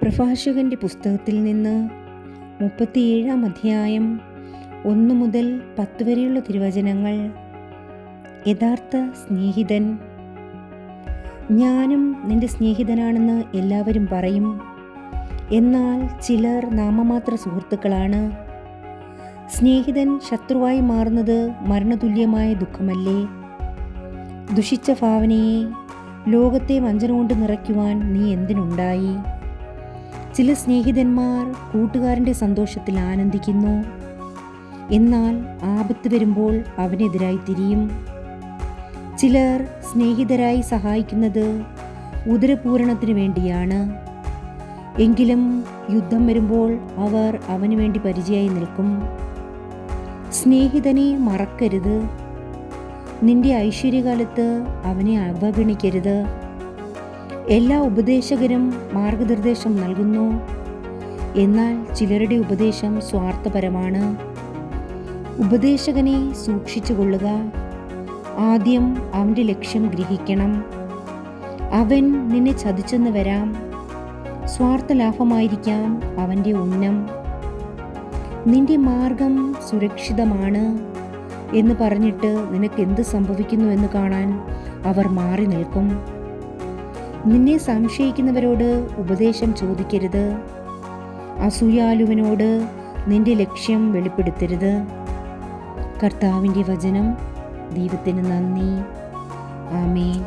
പ്രഭാഷകന്റെ പുസ്തകത്തിൽ നിന്ന് 37-ാം അധ്യായം 1 മുതൽ 10 വരെയുള്ള തിരുവചനങ്ങൾ. യഥാർത്ഥ സ്നേഹിതൻ. ഞാനും നിന്റെ സ്നേഹിതനാണെന്ന് എല്ലാവരും പറയും, എന്നാൽ ചിലർ നാമമാത്ര സുഹൃത്തുക്കളാണ്. സ്നേഹിതൻ ശത്രുവായി മാറുന്നത് മരണതുല്യമായ ദുഃഖമല്ലേ? ദുഷിച്ച ഭാവനയെ, ലോകത്തെ വഞ്ചന കൊണ്ട് നിറയ്ക്കുവാൻ നീ എന്തിനുണ്ടായി? ചില സ്നേഹിതന്മാർ കൂട്ടുകാരൻ്റെ സന്തോഷത്തിൽ ആനന്ദിക്കുന്നു, എന്നാൽ ആപത്ത് വരുമ്പോൾ അവനെതിരായി തിരിയും. ചിലർ സ്നേഹിതരായി സഹായിക്കുന്നത് ഉദരപൂരണത്തിനു വേണ്ടിയാണ്, എങ്കിലും യുദ്ധം വരുമ്പോൾ അവർ അവനു വേണ്ടി പരിചയമായി നിൽക്കും. സ്നേഹിതനെ മറക്കരുത്, നിന്റെ ഐശ്വര്യകാലത്ത് അവനെ അവഗണിക്കരുത്. എല്ലാ ഉപദേശകരും മാർഗനിർദ്ദേശം നൽകുന്നു, എന്നാൽ ചിലരുടെ ഉപദേശം സ്വാർത്ഥപരമാണ്. ഉപദേശകനെ സൂക്ഷിച്ചു കൊള്ളുക, ആദ്യം അവൻ്റെ ലക്ഷ്യം ഗ്രഹിക്കണം. അവൻ നിന്നെ ചതിച്ചെന്ന് വരാം, സ്വാർത്ഥ ലാഭമായിരിക്കാം അവൻ്റെ ഉന്നം. നിന്റെ മാർഗം സുരക്ഷിതമാണ് എന്ന് പറഞ്ഞിട്ട് നിനക്ക് എന്ത് സംഭവിക്കുന്നു എന്ന് കാണാൻ അവർ മാറി നിൽക്കും. നിന്നെ സംശയിക്കുന്നവരോട് ഉപദേശം ചോദിക്കരുത്, അസൂയാലുവിനോട് നിന്റെ ലക്ഷ്യം വെളിപ്പെടുത്തരുത്. കർത്താവിൻ്റെ വചനം. ദൈവത്തിന് നന്ദി. ആമേൻ.